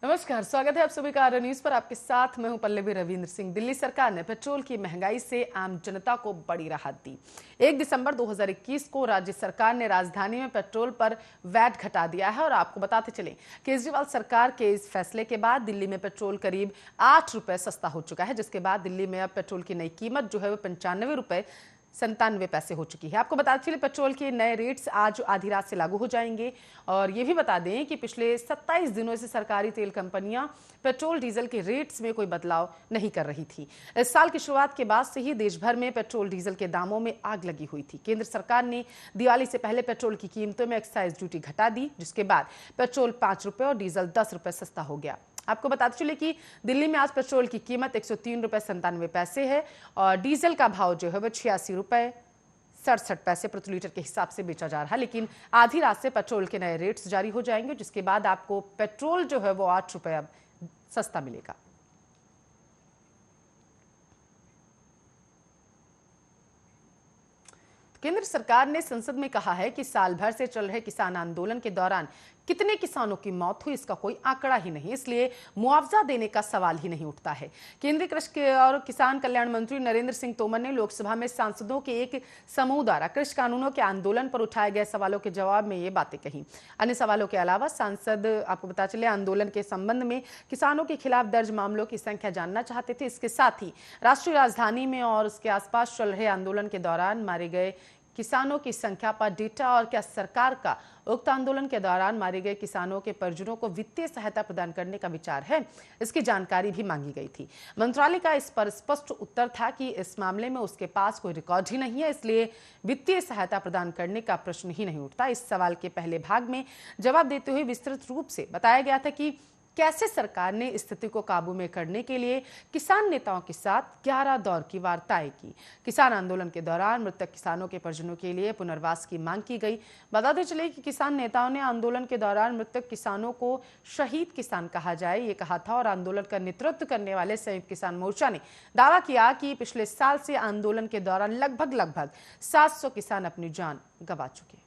नमस्कार, स्वागत है आप सभी का आर न्यूज पर। आपके साथ मैं हूं पल्लवी रविंद्र सिंह। दिल्ली सरकार ने पेट्रोल की महंगाई से आम जनता को बड़ी राहत दी। 1 दिसंबर 2021 को राज्य सरकार ने राजधानी में पेट्रोल पर वैट घटा दिया है और आपको बताते चलें, केजरीवाल सरकार के इस फैसले के बाद दिल्ली में पेट्रोल करीब 8 रुपए सस्ता हो चुका है, जिसके बाद दिल्ली में अब पेट्रोल की नई कीमत जो है वो 95 रुपए 97 पैसे हो चुकी है। आपको बताते चलिए, पेट्रोल के नए रेट्स आज आधी रात से लागू हो जाएंगे। और ये भी बता दें कि पिछले 27 दिनों से सरकारी तेल कंपनियां पेट्रोल डीजल के रेट्स में कोई बदलाव नहीं कर रही थी। इस साल की शुरुआत के बाद से ही देश भर में पेट्रोल डीजल के दामों में आग लगी हुई थी। केंद्र सरकार ने दिवाली से पहले पेट्रोल की कीमतों में एक्साइज ड्यूटी घटा दी, जिसके बाद पेट्रोल 5 रुपए और डीजल 10 रुपए सस्ता हो गया। आपको बताते चले कि दिल्ली में आज पेट्रोल की कीमत 103 रुपए 97 पैसे है और डीजल का भाव जो है वह 86 रुपए 67 पैसे प्रति लीटर के हिसाब से बेचा जा रहा है। लेकिन आधी रात से पेट्रोल के नए रेट्स जारी हो जाएंगे, जिसके बाद आपको पेट्रोल जो है वो 8 रुपए अब सस्ता मिलेगा। केंद्र सरकार ने संसद में कहा है कि साल भर से चल रहे किसान आंदोलन के दौरान कितने किसानों की मौत हुई इसका कोई आंकड़ा ही नहीं, इसलिए मुआवजा देने का सवाल ही नहीं उठता है। केंद्रीय कृषि और किसान कल्याण मंत्री नरेंद्र सिंह तोमर ने लोकसभा में सांसदों के एक समूह द्वारा कृषि कानूनों के आंदोलन पर उठाए गए सवालों के जवाब में ये बातें कही। अन्य सवालों के अलावा सांसद आपको पता चले आंदोलन के संबंध में किसानों के खिलाफ दर्ज मामलों की संख्या जानना चाहते थे। इसके साथ ही राष्ट्रीय राजधानी में और उसके आसपास चल रहे आंदोलन के दौरान मारे गए किसानों की संख्या पर डेटा और क्या सरकार का उक्त आंदोलन के दौरान मारे गए किसानों के परिजनों को वित्तीय सहायता प्रदान करने का विचार है, इसकी जानकारी भी मांगी गई थी। मंत्रालय का इस पर स्पष्ट उत्तर था कि इस मामले में उसके पास कोई रिकॉर्ड ही नहीं है, इसलिए वित्तीय सहायता प्रदान करने का प्रश्न ही नहीं उठता। इस सवाल के पहले भाग में जवाब देते हुए विस्तृत रूप से बताया गया था कि कैसे सरकार ने स्थिति को काबू में करने के लिए किसान नेताओं के साथ 11 दौर की वार्ताएं की। किसान आंदोलन के दौरान मृतक किसानों के परिजनों के लिए पुनर्वास की मांग की गई। बताते चले कि किसान नेताओं ने आंदोलन के दौरान मृतक किसानों को शहीद किसान कहा जाए ये कहा था और आंदोलन का नेतृत्व करने वाले संयुक्त किसान मोर्चा ने दावा किया कि पिछले साल से आंदोलन के दौरान लगभग 700 किसान अपनी जान गंवा चुके।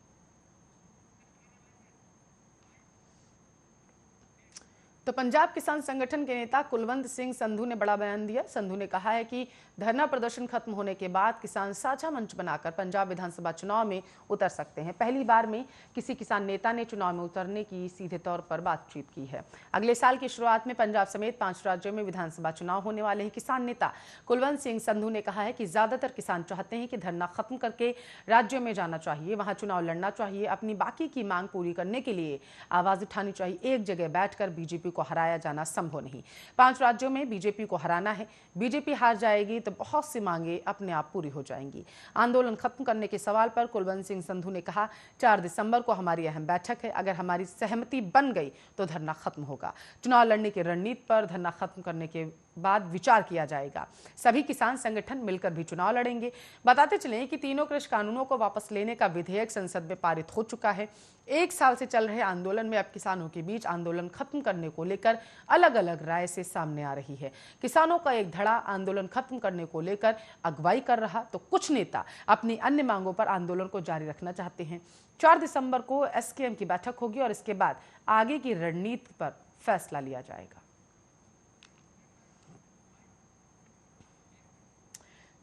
तो पंजाब किसान संगठन के नेता कुलवंत सिंह संधू ने बड़ा बयान दिया। संधू ने कहा है कि धरना प्रदर्शन खत्म होने के बाद किसान साझा मंच बनाकर पंजाब विधानसभा चुनाव में उतर सकते हैं। पहली बार में किसी किसान नेता ने चुनाव में उतरने की सीधे तौर पर बातचीत की है। अगले साल की शुरुआत में पंजाब समेत 5 राज्यों में विधानसभा चुनाव होने वाले हैं। किसान नेता कुलवंत सिंह संधू ने कहा है कि ज्यादातर किसान चाहते हैं कि धरना खत्म करके राज्यों में जाना चाहिए, वहां चुनाव लड़ना चाहिए, अपनी बाकी की मांग पूरी करने के लिए आवाज उठानी चाहिए। एक जगह बैठकर बीजेपी को हराया जाना संभव नहीं। 5 राज्यों में बीजेपी को हराना है। बीजेपी हार जाएगी तो बहुत सी मांगे अपने आप पूरी हो जाएंगी। आंदोलन खत्म करने के सवाल पर कुलवंत सिंह संधू ने कहा, 4 दिसंबर को हमारी अहम बैठक है। अगर हमारी सहमति बन गई तो धरना खत्म होगा। चुनाव लड़ने की रणनीति पर धरना खत्म करने के बाद विचार किया जाएगा। सभी किसान संगठन मिलकर भी चुनाव लड़ेंगे। बताते चलें कि तीनों कृषि कानूनों को वापस लेने का विधेयक संसद में पारित हो चुका है। 1 साल से चल रहे आंदोलन में अब किसानों के बीच आंदोलन खत्म करने को लेकर अलग अलग राय से सामने आ रही है। किसानों का एक धड़ा आंदोलन खत्म करने को लेकर अगुवाई कर रहा तो कुछ नेता अपनी अन्य मांगों पर आंदोलन को जारी रखना चाहते हैं। 4 दिसंबर को एसकेएम की बैठक होगी और इसके बाद आगे की रणनीति पर फैसला लिया जाएगा।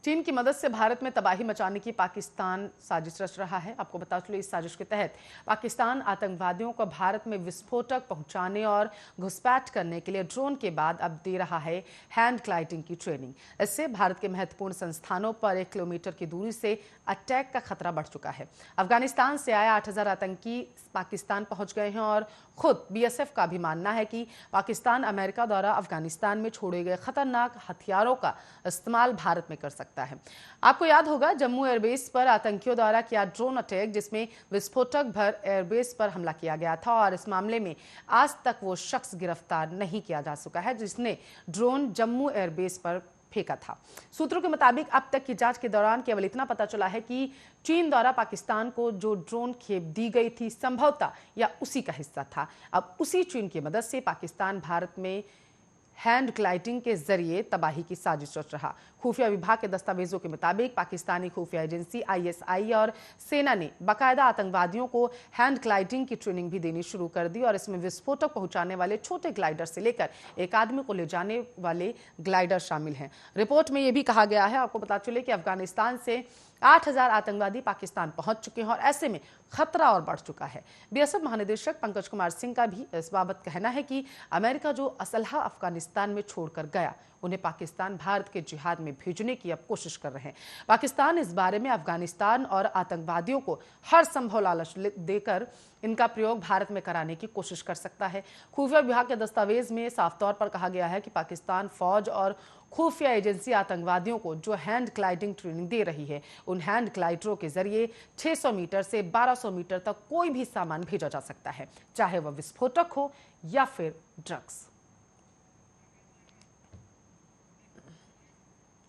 चीन की मदद से भारत में तबाही मचाने की पाकिस्तान साजिश रच रहा है। आपको बता चलो, इस साजिश के तहत पाकिस्तान आतंकवादियों को भारत में विस्फोटक पहुंचाने और घुसपैठ करने के लिए ड्रोन के बाद अब दे रहा है हैंड ग्लाइडिंग की ट्रेनिंग। इससे भारत के महत्वपूर्ण संस्थानों पर 1 किलोमीटर की दूरी से अटैक का खतरा बढ़ चुका है। अफगानिस्तान से आए 8000 आतंकी पाकिस्तान पहुंच गए हैं और खुद बीएसएफ का भी मानना है कि पाकिस्तान अमेरिका द्वारा अफगानिस्तान में छोड़े गए खतरनाक हथियारों का इस्तेमाल भारत में कर सकता है। आपको याद होगा, जम्मू एयरबेस पर आतंकियों द्वारा किया ड्रोन अटैक, जिसमें विस्फोटक भर एयरबेस पर हमला किया गया था और इस मामले में आज तक वो शख्स गिरफ्तार नहीं किया जा सका है जिसने ड्रोन जम्मू एयरबेस पर फेंका था। सूत्रों के मुताबिक अब तक की जांच के दौरान केवल इतना पता चला है कि चीन द्वारा पाकिस्तान को जो ड्रोन खेप दी गई थी संभवतः या उसी का हिस्सा था। अब उसी चीन की मदद से पाकिस्तान भारत में हैंड ग्लाइडिंग के जरिए तबाही की साजिश रच रहा। खुफिया विभाग के दस्तावेजों के मुताबिक पाकिस्तानी खुफिया एजेंसी ISI और सेना ने बाकायदा आतंकवादियों को हैंड ग्लाइडिंग की ट्रेनिंग भी देनी शुरू कर दी और इसमें विस्फोटक पहुंचाने वाले छोटे ग्लाइडर से लेकर एक आदमी को ले जाने वाले ग्लाइडर शामिल हैं। रिपोर्ट में यह भी कहा गया है, आपको पता चले कि अफगानिस्तान से 8,000 आतंकवादी पाकिस्तान पहुंच चुके हैं और ऐसे में खतरा और बढ़ चुका है। BSF महानिदेशक पंकज कुमार सिंह का भी इस बाबत कहना है कि अमेरिका जो असलहा अफगानिस्तान में छोड़कर गया, उन्हें पाकिस्तान भारत के जिहाद में भेजने की अब कोशिश कर रहे हैं। पाकिस्तान इस बारे में अफगानिस्तान और आतंकवादियों को हर संभव लालच देकर इनका प्रयोग भारत में कराने की कोशिश कर सकता है। खुफिया विभाग के दस्तावेज में साफ तौर पर कहा गया है कि पाकिस्तान फौज और खुफिया एजेंसी आतंकवादियों को जो हैंड ग्लाइडिंग ट्रेनिंग दे रही है, उन हैंड ग्लाइडरों के जरिए 600 मीटर से 1200 मीटर तक कोई भी सामान भेजा जा सकता है, चाहे वह विस्फोटक हो या फिर ड्रग्स।